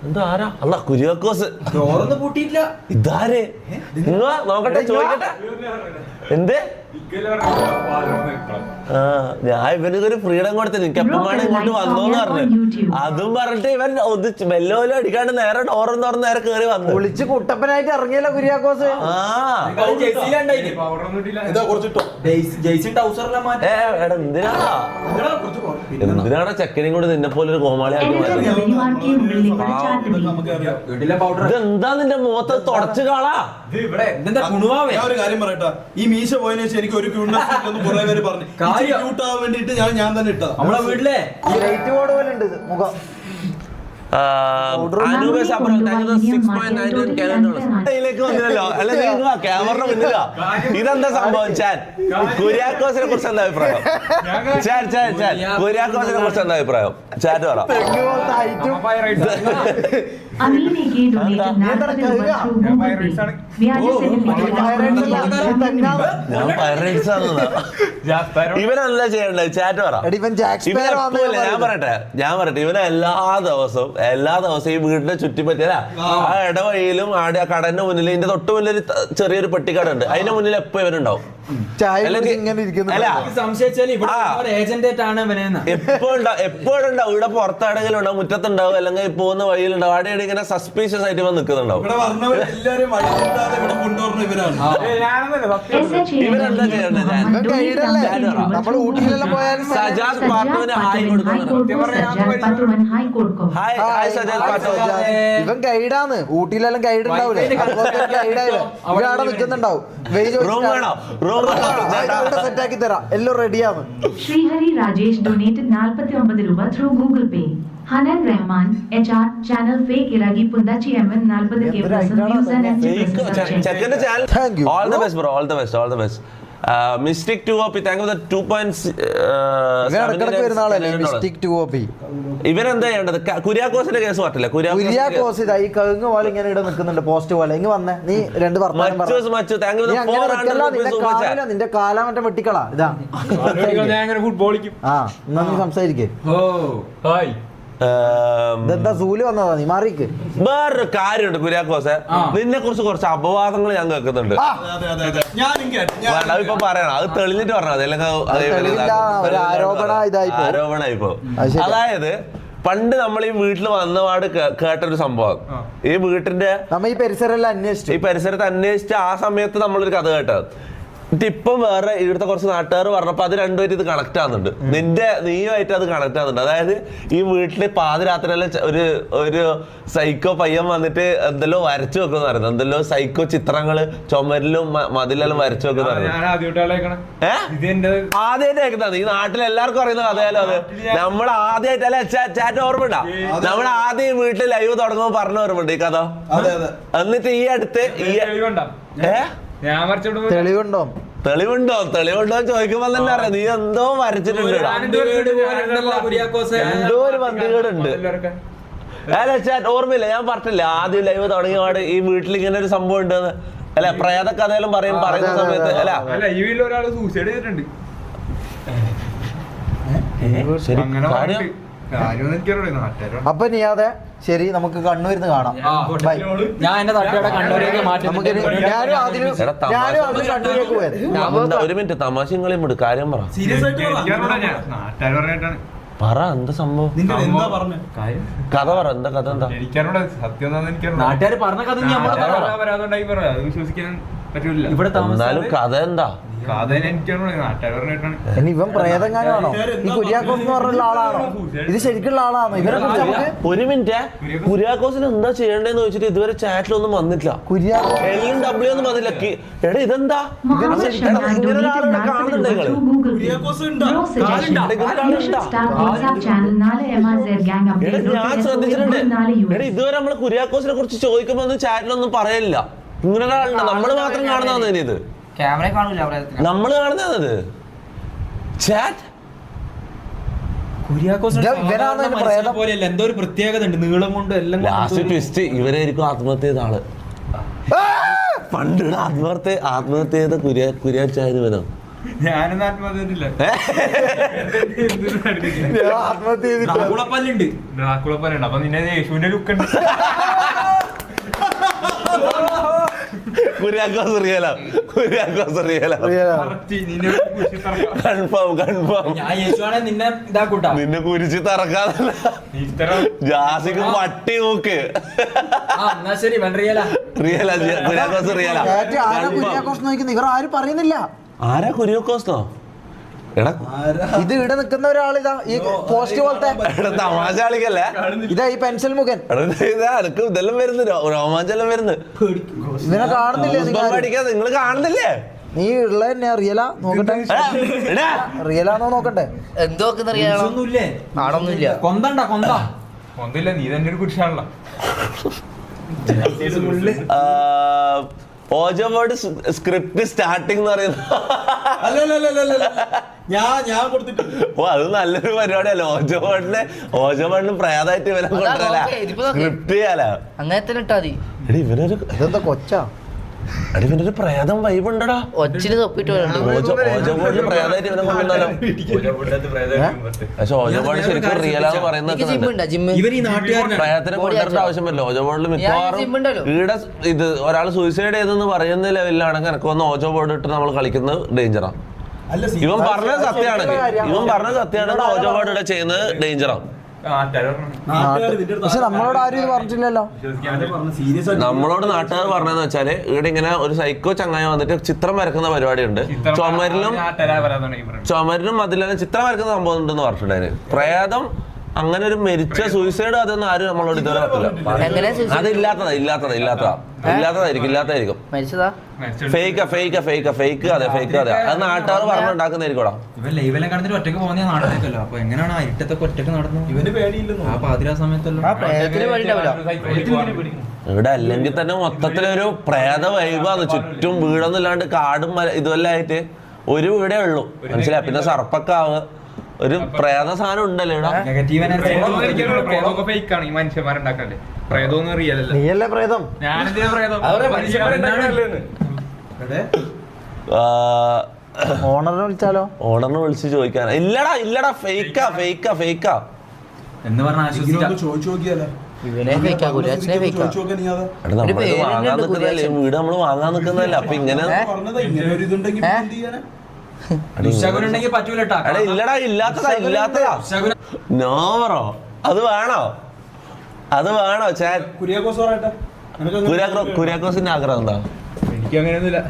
എന്താ ആരാ അല്ല കുര്യാക്കോസ് പൂട്ടിയില്ല. ഇതാരേ നിങ്ങളാ നോക്കട്ടെ ചോദിക്കട്ടെ എന്ത് ഞാൻ ഇവനൊരു ഫ്രീഡം കൊടുത്തു നിനക്ക് എപ്പോഴാണ് ഇങ്ങോട്ട് വന്നോന്ന് പറഞ്ഞു. അതും പറഞ്ഞിട്ട് ഇവൻ മെല്ലോ അടിക്കാണ്ട് നേരെ ഡോറും തുറന്ന് നേരെ കേറി വന്നു. വിളിച്ച് കുട്ടപ്പനായിട്ട് ഇറങ്ങിയല്ലോ കുര്യാക്കോസ്. എന്തിനാണ് ചെക്കനെയും കൂടി നിന്നെ പോലെ ഒരു കോമാളിയാക്കി ഇതെന്താ നിന്റെ മുഖത്ത് തുടച്ചു കാളാ? ഒരു കാര്യം പറയട്ടെ, ഈ മീശ പോയതിനു ശേഷം എനിക്ക് ഒരു കുറെ പേര് പറഞ്ഞു ക്യൂട്ടാവാൻ വേണ്ടിട്ട് ഞാൻ തന്നെ ഇട്ട. നമ്മളെ വീട്ടിലെ ലൈറ്റ് ബോർഡ് പോലെ ഉണ്ട് മുഖം. ക്യാമറ മുന്നിലോ ഇതെന്താ സംഭവം? കുര്യാക്കോസിനെ കുറിച്ച് എന്താ അഭിപ്രായം? കുര്യാക്കോസിനെ കുറിച്ച് എന്താ അഭിപ്രായം? ചാറ്റ് പറ. ഇവനെന്താ ചെയ്യണ്ടത്? ചാറ്റ് പറ. ഞാൻ പറയട്ടെ ഇവനെ എല്ലാ ദിവസവും ഈ വീടിന്റെ ചുറ്റിപ്പറ്റിയല്ല ആ ഇടവഴിയിലും ആ കടന്റെ മുന്നിൽ ഇതിന്റെ തൊട്ട് മുന്നിൽ ചെറിയൊരു പെട്ടിക്കട ഉണ്ട്. അതിന്റെ മുന്നിൽ എപ്പോ ഇവനുണ്ടാവും. എപ്പോഴുണ്ടാവും ഇവിടെ പുറത്താണെങ്കിലും ഉണ്ടാവും, മുറ്റത്തുണ്ടാവും, അല്ലെങ്കിൽ പോകുന്ന വഴിയിലുണ്ടാവും. അവിടെ ഇങ്ങനെ സസ്പീഷ്യസ് ആയിട്ട് ഇവൻ നിൽക്കുന്നുണ്ടാവും. ഇവരെന്താ ചെയ്യണ്ടത്? സജാദ് പാട്ടുവിന് ഹായ് കൊടുക്കണം. ഹായ് സജാദ് പാട്ടു. ഇവൻ ഗൈഡാന്ന്. ഊട്ടിയിലെല്ലാം ഗൈഡ് ഉണ്ടാവില്ലേ? ഇവിടെ അവിടെ നിൽക്കുന്നുണ്ടാവും. സെറ്റാക്കി തരാം, എല്ലാം റെഡിയാണ്. ശ്രീഹരി രാജേഷ് ഡൊനേറ്റഡ് 49 രൂപ through Google Pay. Hanan Rahman HR channel fake ഇറാഗി പുന്താച്ചി MN 40K views and thank you. All the best bro, all the best, all the best. Mistake 2OP thank you for 2.7 ഇവരെന്താ ചെയ്യേണ്ടത്? കുര്യാക്കോസിന്റെ കേസ് പറ്റില്ല. കുര്യാക്കോസ് ഇതാ ഈ കഴുങ്ങ് പോലെ ഇങ്ങനെ ഇവിടെ നിൽക്കുന്നുണ്ട്, പോസ്റ്റ് പോലെ. ഇങ്ങ് വന്നേ, നീ രണ്ട് വർത്തമാനം പറ. നിന്റെ കാലാ മറ്റേ വെട്ടിക്കളാ. ഇതാ ആ എന്നാ നീ സംസാരിക്കേ. ഇതെന്താ സൂല് വന്നതാ, നീ മാറിക്ക്. വേറൊരു കാര്യമുണ്ട് കുര്യാക്കോസെ, നിന്നെ കുറിച്ച് കുറച്ച് അപവാദങ്ങൾ ഞാൻ കേൾക്കുന്നുണ്ട്. ഇപ്പൊ പറയണം, അത് തെളിഞ്ഞിട്ട് പറഞ്ഞത് ആരോപണായിപ്പോ. അതായത് പണ്ട് നമ്മൾ ഈ വീട്ടിൽ വന്നപാട് കേട്ടൊരു സംഭവം, ഈ വീട്ടിന്റെ ഈ പരിസരത്ത് അന്വേഷിച്ച് ആ സമയത്ത് നമ്മളൊരു കഥ കേട്ടത്. ഇപ്പം വേറെ ഇവിടുത്തെ കുറച്ച് നാട്ടുകാർ പറഞ്ഞപ്പോ അത് രണ്ടുപേരും ഇത് കണക്ട് ആവുന്നുണ്ട്. നീയുമായിട്ട് അത് കണക്ട് ആവുന്നുണ്ട്. അതായത് ഈ വീട്ടില് പാതിരാത്രിയെല്ലാം ഒരു സൈക്കോ പയ്യൻ വന്നിട്ട് എന്തെല്ലോ വരച്ചു വെക്കുന്ന പറയുന്നത്, എന്തെല്ലോ സൈക്കോ ചിത്രങ്ങള് ചുമരിലും മതിലെല്ലാം വരച്ചു വെക്കുന്ന പറയുന്നത്. ആദ്യമായിട്ട് കേൾക്കുന്നത് ഈ നാട്ടിൽ എല്ലാവർക്കും അറിയുന്ന കഥയാലോ അത്. നമ്മൾ ആദ്യമായിട്ടല്ല ചാറ്റ് ഓർമ്മയുണ്ടാ? നമ്മൾ ആദ്യം വീട്ടിൽ ലൈവ് തുടങ്ങുമ്പോൾ പറഞ്ഞ ഓർമ്മയുണ്ട് ഈ കഥ. എന്നിട്ട് ഈ അടുത്ത് തെളിവുണ്ടോ ചോദിക്കുമ്പോ തന്നെ അറിയാം നീ എന്തോ വരച്ചിട്ടുണ്ട്, എന്തോ ഒരു ബന്ധുകേടുണ്ട്. ഓർമ്മയില്ല, ഞാൻ പറഞ്ഞില്ല ആദ്യം ലൈവ് തുടങ്ങിയ പാട് ഈ വീട്ടിൽ ഇങ്ങനെ ഒരു സംഭവം ഉണ്ടെന്ന്. അല്ല പ്രേത കഥയിലും പറയുന്ന സമയത്ത് അല്ല അപ്പൊ നീ അതെ ശരി, നമുക്ക് കണ്ണൂരിന്ന് കാണാം. ഒരു മിനിറ്റ് തമാശയും കളിയും വിട്, കാര്യം പറ. പറ എന്താ സംഭവം, കഥ പറ. എന്താ കഥ? എന്താ നാട്ടുകാർ പറഞ്ഞ കഥ എന്നാലും കഥ എന്താ? ഇവൻ പ്രേതങ്ങാനാണോ? ഈ കുര്യാക്കോസ് എന്ന് പറഞ്ഞുള്ള ആളാണോ? ഇത് ശരിക്കുള്ള ആളാണോ? ഇവരെ ഒരു മിനിറ്റ്, കുര്യാക്കോസിന് എന്താ ചെയ്യണ്ടേന്ന് ചോദിച്ചിട്ട് ഇതുവരെ ചാറ്റിലൊന്നും വന്നിട്ടില്ല. LW ഒന്നും വന്നില്ല. എടാ ഇതെന്താ ഞാൻ ശ്രദ്ധിച്ചിട്ടുണ്ട്. എടാ ഇതുവരെ നമ്മള് കുര്യാക്കോസിനെ കുറിച്ച് ചോദിക്കുമ്പോ ഒന്നും ചാറ്റിലൊന്നും പറയില്ല. ഇങ്ങനെ ഒരാളുണ്ട്, നമ്മള് മാത്രം കാണുന്നതാണ് ഇത്. നമ്മള് കാണുന്നത് ചാറ്റ് എന്തോ ഒരു പ്രത്യേകത ഉണ്ട്, നീളം കൊണ്ട് എല്ലാം. ലാസ്റ്റ് ട്വിസ്റ്റ് ഇവരായിരിക്കും ആത്മഹത്യ ചെയ്ത ആള്. പണ്ട് ആത്മഹത്യ ചെയ്ത കുര്യാച്ചായിരുന്നു. ഞാനൊന്നും ആത്മഹത്യ ചെയ്തിട്ടില്ല. ആത്മഹത്യ ചെയ്തിട്ട് ഡ്രാക്കുളപ്പല്ലുണ്ട്. ഡ്രാക്കുളപ്പല്ലുണ്ട്. അപ്പൊ നിന്നെ യേശുവിന്റെ ലുക്ക് ഉണ്ട്. കുര്യാക്കോസ് റിയലാ. കൺഫേം ഞാൻ യേശുവാണെ നിന്നെ ഇതാക്കൂട്ടാ. നിന്നെ കുരിച്ച് തറക്കാതല്ല. ജാസിക്ക് പട്ടി നോക്ക്. എന്നാ ശരി വെണ്ടറിയല. കുര്യാക്കോസ് റിയലാ. ആരാ കുര്യാക്കോസ് നോക്കുന്നത്? ഇവർ ആരും പറയുന്നില്ല. ആരാ കുര്യാക്കോസ്ന്നോ? എടാ ഇത് ഇവിടെ നിൽക്കുന്ന ഒരാളിതാ ഈ പോസ്റ്റ് പോലത്തെ. തമാശ കളിക്കല്ലേ? ഇതാ ഈ പെൻസിൽ മുഖൻ. എനക്ക് ഇതെല്ലാം വരുന്നു, രോമാഞ്ചെല്ലാം വരുന്നു. ഇതിനെ കാണുന്നില്ലേ നിങ്ങൾ കാണുന്നില്ലേ? നീ ഉള്ള തന്നെ റിയലാ നോക്കട്ടെ. റിയലാണോ നോക്കട്ടെ. ഒന്നുമില്ലേ? കൊന്തില്ല. നീ തന്നെ ഒരു കുരിശാണല്ലോ. ഓജോവേർഡ് സ്ക്രിപ്റ്റ് സ്റ്റാർട്ടിംഗ് എന്ന് പറയുന്നത് ഞാൻ കൊടുത്തിട്ടുണ്ട്. ഓ അത് നല്ലൊരു പരിപാടിയല്ല. ഓജോവേർഡിന് പ്രേതായിട്ട് ഇവരെ കൊണ്ടുവരല സ്ക്രിപ്റ്റ് ചെയ്യാലോ. അങ്ങനെ തന്നെ ഇട്ടാ മതി. എടി ഇവനൊരു ഇതെന്താ കൊച്ചാ? എടി ഇവനൊരു പ്രേതം വൈബ് ഉണ്ടടാ. ഒച്ചിന് തൊപ്പിട്ട് വരണ്ട്. ഓജോവേർഡിന് പ്രേതായിട്ട് ഇവനെ കൊണ്ടുവന്നാലോ? പക്ഷെ ഓജോവേർഡ് ശരിക്കും റിയലാന്ന് പറയുന്നത് ജിമ്മുണ്ടാ ജിമ്മ്? ഇവർ ഈ നാട്ടുകാരനാണ്. പ്രേതത്തിനെ കൊണ്ടുവരേണ്ട ആവശ്യമില്ല. ഓജോവേർഡിൽ മിക്കവാറും ജിമ്മുണ്ടല്ലോ. ഈടെ ഇത് ഒരാൾ സൂയിസൈഡ് ചെയ്തെന്ന് പറയുന്ന ലെവലിലാണെങ്കിൽ എനിക്ക് വന്ന് ഓജോവേർഡ് ഇട്ട് നമ്മൾ കളിക്കുന്നത് ഡേഞ്ചറാ. ഇവൻ പറഞ്ഞത് സത്യമാണ്. ഓജോവേർഡ് ഇവിടെ ചെയ്യുന്നത് ഡേഞ്ചറാണ്. പക്ഷെ നമ്മളോട് ആരും ഇത് പറഞ്ഞിട്ടില്ലല്ലോ. നമ്മളോട് നാട്ടുകാർ പറഞ്ഞതെന്ന് വെച്ചാല് ഇവിടെ ഇങ്ങനെ ഒരു സൈക്കോ ചങ്ങായ വന്നിട്ട് ചിത്രം വരക്കുന്ന പരിപാടിയുണ്ട്. ചുമരിലും മതിലും ചിത്രം വരക്കുന്ന സംഭവം ഉണ്ടെന്ന് പറഞ്ഞിട്ടുണ്ടായിരുന്നു. പ്രേതം അങ്ങനെ ഒരു മരിച്ച സൂയിസൈഡ് അതൊന്നും ആരും നമ്മളോട് ഇതുവരെ പറ്റില്ല. അത് ഇല്ലാത്തതായിരിക്കും. മരിച്ചതാ? ഫേക്ക് അതെ. അത് നാട്ടുകാർ പറഞ്ഞുണ്ടാക്കുന്നതായിരിക്കും. ഇവൻ ലൈവെല്ലാം കടന്നിട്ട് ഒറ്റക്ക് പോകുന്ന നാടകമല്ലോ. അപ്പൊ എങ്ങനെയാണ് ആ ഇരുട്ടത്തൊക്കെ ഒറ്റക്ക് നടന്നു? ഇവന് പേടിയില്ലെന്നോ? ആ പാതിരാ സമയത്തല്ലോ. ഇവിടെ അല്ലെങ്കിൽ തന്നെ മൊത്തത്തിലൊരു പ്രേത വൈബാണ്. ചുറ്റും വീടൊന്നും ഇല്ലാണ്ട് കാടും ഇതുമെല്ലാം ആയിട്ട് ഒരു വീടേ ഉള്ളൂ. മനസ്സിലായി? പിന്നെ സർപ്പക്കാവ് ഒരു പ്രേത സാധനം ഉണ്ടല്ലോ ഇവിടെ. ഫേക്കാണ് ഈ മനുഷ്യന്മാരുണ്ടാക്കല്ലേ. പ്രേതമൊന്നും റിയൽ അല്ല. നീയല്ലേ പ്രേതം? ഞാനെന്തിനാ പ്രേതം? ഓണറിനെ വിളിച്ചാലോ? ഓണറിനെ വിളിച്ച് ചോദിക്കാൻ ഇല്ലടാ ഫേക്കാ എന്ന് പറഞ്ഞ ചോദിച്ചു നോക്കിയാലോ? ഇവനെ ഫേക്കാ, കുര്യാച്ചനെ ഫേക്കാ. നമ്മള് വാങ്ങാൻ നിക്കുന്നതല്ലേ, വീട് നമ്മള് വാങ്ങാൻ നിക്കുന്നതല്ലേ. അപ്പൊ ഇങ്ങനെ ഉണ്ടെങ്കിൽ പറ്റൂലട്ടാ. ഇല്ലടാ ഇല്ലാത്തതാ. നോവറോ അത് വേണോ? കുര്യാക്കോസിന്റെ ആഗ്രഹം എന്താ? എനിക്ക് അങ്ങനെയൊന്നുമില്ല.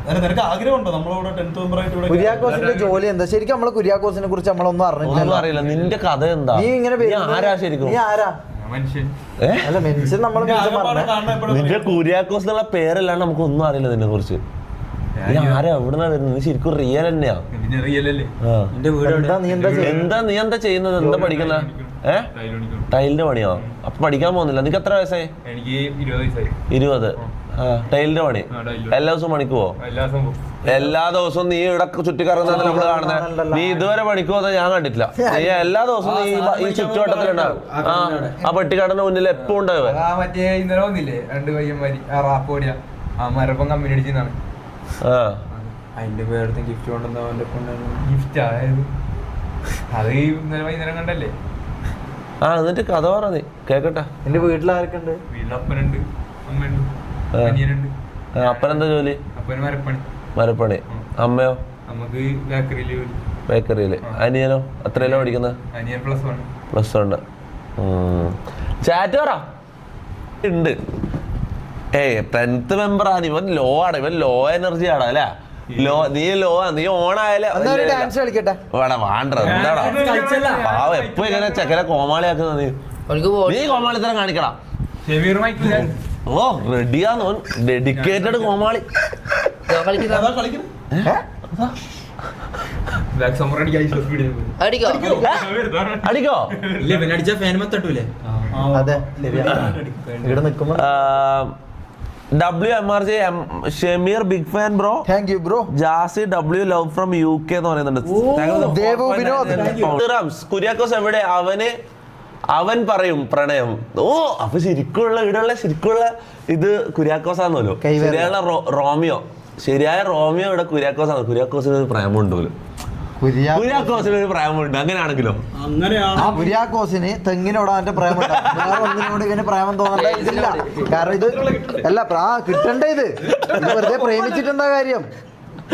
നിനക്ക് ആഗ്രഹമുണ്ടോ നമ്മളോട് 10th മെമ്പറായിട്ട് ഇവിടെ? കുര്യാക്കോസിന്റെ ജോലി എന്താ? ശരിക്കും നമ്മള് കുര്യാക്കോസിനെ കുറിച്ച് നമ്മളൊന്നും ഒന്നും അറിയില്ല. നിന്റെ കഥ എന്താ? നീ ഇങ്ങനെ ആരാ ശരിക്കും? നീ ആരാ? മനുഷ്യൻ. അല്ല മനുഷ്യൻ നമ്മളെ നിന്റെ കുര്യാക്കോസ് എന്നുള്ള പേരല്ലാണ്ട് നമുക്ക് ഒന്നും അറിയില്ല നിന്നെ കുറിച്ച്. ആരാ എവിടുന്നാ വരുന്നത്? നീ ശരിക്കും റിയൽ തന്നെയാ? എന്താ നീ എന്താ ചെയ്യുന്നത്? എന്താ പഠിക്കുന്ന? ടൈലിന്റെ പണിയോ? അപ്പൊ പഠിക്കാൻ പോകുന്നില്ല. നിനക്ക് എത്ര വയസ്സായി? എനിക്ക് 20 വയസ്സായി. 20. ടൈലിന്റെ പണി എല്ലാ ദിവസവും പണിക്ക് പോവോ? എല്ലാ ദിവസവും നീ ഇവിടെ ചുറ്റിക്കറങ്ങുന്ന നമ്മള് കാണുന്നത്. നീ ഇതുവരെ പണിക്ക് പോകുന്നത് ഞാൻ കണ്ടിട്ടില്ല. നീ എല്ലാ ദിവസവും നീ ഈ ചുറ്റുവട്ടത്തിലുണ്ടാവും. ആ പെട്ടിക്കാടന്റെ മുന്നിൽ എപ്പോ ഉണ്ടാവും. മറ്റേ ഇന്നലെ വന്നില്ലേ 2 പയ്യന്മാര് ആ റാപ്പ് ഓടിയ ആ മരപ്പം കമ്പനി അടിച്ചെന്നാണ്. അതിന്റെ പേരടുത്ത് ഗിഫ്റ്റ് കൊണ്ടുവന്ന ഗിഫ്റ്റ് ആയത് അത് ഇന്നലെ വൈകുന്നേരം കണ്ടല്ലേ. എന്നിട്ട് കഥ പറ നീ കേക്കട്ടെ. എന്റെ വീട്ടിൽ ആരൊക്കെ ഉണ്ട്? വീട്ടിൽ അപ്പനുണ്ട്, അമ്മയുണ്ട്, അനിയനുണ്ട്. അപ്പനെന്താ ജോലി? അപ്പന് മരപ്പണി. അമ്മയോ? നമുക്ക് ബേക്കറിയില്. ബേക്കറിയില്. അനിയനോ? എത്രയല്ലോ പഠിക്കുന്നത്? അനിയൻ +1. ചാറ്റ് പറ ഉണ്ട്. 10th മെമ്പറാണ് ഇവൻ. ഇവൻ ലോ എനർജി ആടാ അല്ലെ? നീ ഓണായാലും ഡാൻസ് കളിക്കട്ടെ. പാവ എപ്പോ ഇങ്ങനെ ചെക്കനെ കോമാളിയാക്കുന്ന നീ കോമാളിത്തരം കാണിക്കടാ. ഓ റെഡിയാന്ന് ഓൻ. ഡെഡിക്കേറ്റഡ് കോമാളി. അടിക്കോ? അതെ ഇവിടെ നിൽക്കുമ്പോ WMRJ Shameer big fan bro. Thank you bro. Jasi W love from UK എന്ന് പറയുന്നുണ്ട്. കുര്യാക്കോസ് എവിടെ? അവൻ പറയും പ്രണയം. അപ്പൊ ശരിക്കുള്ള ഇവിടെയുള്ള ശരിക്കുള്ള ഇത് കുര്യാക്കോസാന്നല്ലോ. ശരിയുള്ള റോമിയോ. ശരിയായ റോമിയോ ഇവിടെ കുര്യാക്കോസാണ്. കുര്യാക്കോസിന് ഒരു പ്രേമുണ്ട് പോലും. കുര്യാക്കോസിന് ഒരു പ്രേമുണ്ട്. അങ്ങനെയാണെങ്കിലോ അങ്ങനെയാണ്. കുര്യാക്കോസിന് തെങ്ങിനോട് അവന്റെ പ്രേമം വേറെ ഒന്നിനോട് ഇവന് പ്രേമം തോന്നണ്ട ഇതില്ല. കാരണം ഇത് അല്ല കിട്ടണ്ടേ, ഇത് വെറുതെ പ്രേമിച്ചിട്ടെന്താ കാര്യം?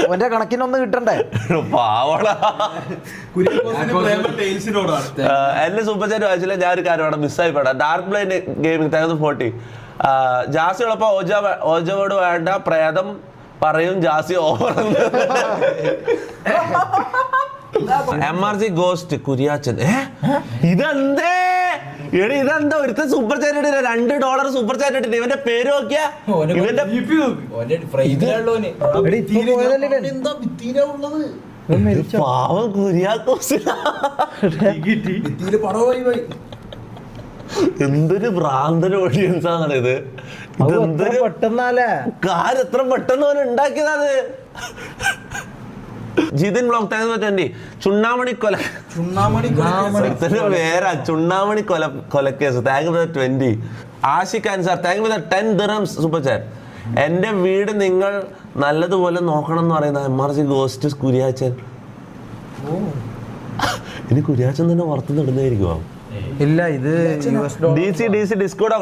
അവന്റെ കണക്കിനൊന്ന് കിട്ടണ്ടേ? പാവള. ടൈൽസിനോടാണ്. എന്നെ സൂപ്പർ ചാറ്റ് വായിച്ചില്ല. ഞാൻ ഒരു കാര്യം അവിടെ മിസ്സായി പെടാം. ഡാർക്ക് ബ്ലൈൻഡ് ഗെയിമിംഗ് 40 ജാസി ഉള്ളപ്പോ ഓജോട് വേണ്ട പ്രേതം പറയും ജാസി ഓവർ. MRG ghost Kuriachan. ഇതെന്തേ ഇതെന്താ ഒരുത്ത സൂപ്പർ ചാറ്റ് ഇട്ടില്ല? $2 സൂപ്പർ ചാറ്റ് ഇട്ടിട്ട് ഇവന്റെ പേര് നോക്കിയാ ഇവന്റെ പാവം കുര്യാക്കോസ്. എന്തൊരു ഭ്രാന്തൻ ഓഡിയൻസ് ആണ് ഇത്. ഇതെന്തൊരു പെട്ടെന്നാലേ കാര്യം എത്ര പെട്ടെന്ന് അവൻ ഉണ്ടാക്കിയതാണ്. ജിതിൻ ബ്ലോഗ് 20 ചുണ്ണാമണി വേറെ ചുണ്ണാമണി കൊലക്കേസ്. Thank you 20. Ashiq Ansar thank you 10 dirhams super chat. എന്റെ വീട് നിങ്ങൾ നല്ലതുപോലെ നോക്കണം എന്ന് പറയുന്ന MRG ഗോസ്റ്റ് കുര്യാച്ചൻ. ഇനി കുര്യാച്ചൻ തന്നെ പുറത്തുനിന്ന് ഇടുന്നതായിരിക്കും. ഇല്ല, ഇത് DC ഡിസ്കോഡ്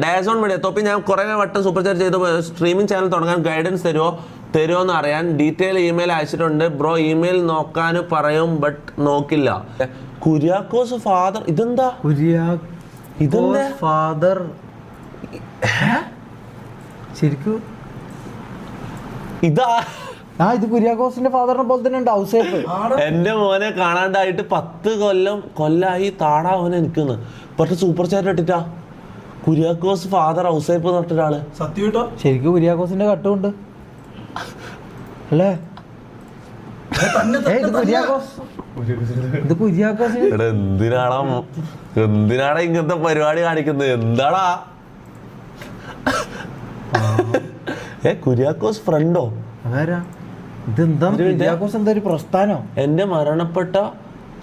ഡയസോൺ മീഡിയ തൊപ്പി. ഞാൻ കുറേ വട്ടം സൂപ്പർ ചാറ്റ് ചെയ്ത് സ്ട്രീമിംഗ് ചാനൽ തുടങ്ങാൻ ഗൈഡൻസ് തരുമോ എന്ന് അറിയാൻ ഡീറ്റെയിൽ ഇമെയിൽ അയച്ചിട്ടുണ്ട് ബ്രോ. ഇമെയിൽ നോക്കാൻ പറയും ബട്ട് നോക്കില്ല. കുര്യാക്കോസ് ഫാദർ. ഇതെന്താ ഇതെന്താ ഫാദർ ശരിക്കും? ഇതാ ഇത് കുര്യാക്കോസിന്റെ ഫാദറിനെ പോലെ തന്നെ ഉണ്ട്. ഔസേപ്പ് എന്റെ മോനെ കാണാണ്ടായിട്ട് 10 കൊല്ലായി താടാ അവനെ എനിക്കുന്ന്. പക്ഷെ സൂപ്പർ ചാറ്റ് ഇട്ടിട്ടാ കുര്യാക്കോസ് ഫാദർ ഔസേപ്പ് എന്നിട്ടൊരാള്. സത്യം ശരിക്കും കുര്യാക്കോസിന്റെ കട്ടുമുണ്ട് അല്ലേ? ഇത് കുര്യാക്കോസ്. എന്തിനാടാ ഇങ്ങനത്തെ പരിപാടി കാണിക്കുന്നത്? എന്താടാ കുര്യാക്കോസ് ഫ്രണ്ടോ? അതാരാ ഇതെന്താ? കുര്യാക്കോസ് എന്താ ഒരു പ്രസ്ഥാനോ? എന്റെ മരണപ്പെട്ട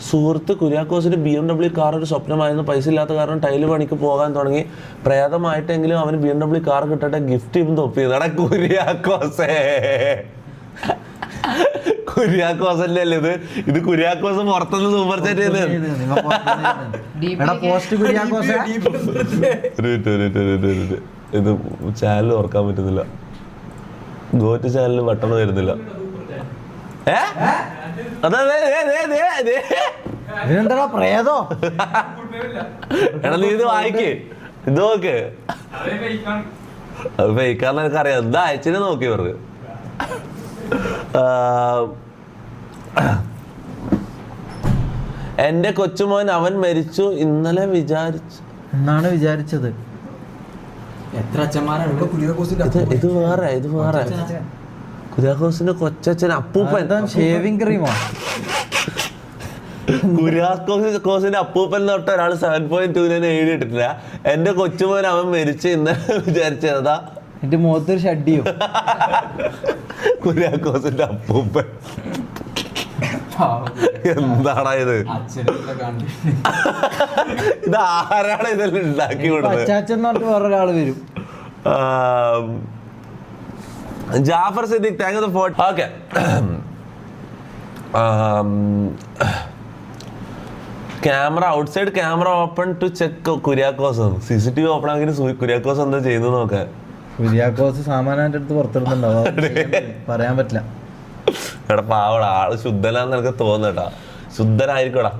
സുഹൃത്ത് കുര്യാക്കോസിന് BMW കാർ ഒരു സ്വപ്നമായിരുന്നു. പൈസ ഇല്ലാത്ത കാരണം ടൈല് പണിക്ക് പോകാൻ തുടങ്ങി. പ്രേതമായിട്ടെങ്കിലും അവന് BMW കാർ കിട്ടട്ടെ ഗിഫ്റ്റ് ചെയ്യുമ്പോൾ തൊപ്പിയതാടാ കുര്യാക്കോസേ. കുര്യാക്കോസല്ലേ അല്ലേ ഇത് കുര്യാക്കോസ് പുറത്തുനിന്ന് സൂപ്പർ ചാറ്റ് ചെയ്ത്. ഇത് ചാനൽ ഓർക്കാൻ പറ്റുന്നില്ല. ഗോറ്റ് ചാനലിന് ബട്ടൺ വരുന്നില്ല. എന്താ പ്രേതോ? എടാ നീ ഇത് വായിക്ക്, ഇത് നോക്ക്. അത് ഫേക്കാന്ന് എനിക്കറിയാം. എന്താ അയച്ചിന് നോക്കി ഇവർക്ക്. എന്റെ കൊച്ചുമോൻ അവൻ മരിച്ചു ഇന്നലെ എന്നാണ് വിചാരിച്ചത്. എത്ര അച്ഛന്മാരാണ് ഇത് വേറെ കുര്യാക്കോസിന്റെ കൊച്ചച്ഛൻ അപ്പൂപ്പൻ. ഷേവിംഗ് ക്രീമോ? കുര്യാക്കോസിന്റെ അപ്പൂപ്പൻ തൊട്ട് ഒരാൾ 7.2 എഴുതിയിട്ടില്ല. എന്റെ കൊച്ചുമോൻ അവൻ മരിച്ചു ഇന്നലെ വിചാരിച്ചതാ. എന്റെ മുഖത്തൊരു ഷഡ്ഡിയോ? കുര്യാക്കോസിന്റെ അപ്പൂപ്പൻ. എന്താടാ ഇത്? ഇത് ആരാണ് ഇതെല്ലാം ഉണ്ടാക്കി കൊടുത്തത്? അച്ചാച്ചൻ പറഞ്ഞിട്ട് വേറൊരാള് വരും. Jafar Siddique thank you for. Okay, camera outside camera open to check Kuriakose. CCTV open ആക്കി കുര്യാക്കോസ് എന്താ ചെയ്യുന്നത് നോക്കാൻ. കുര്യാക്കോസ് സാമാനാന്റെ അടുത്ത് പുറത്തിടുന്നുണ്ടാവും. പറയാൻ പറ്റില്ല. എടാ പാവടാ, ആള് ശുദ്ധനാന്ന് എനിക്ക് തോന്നട്ടാ. ശുദ്ധനായിരിക്കടാ.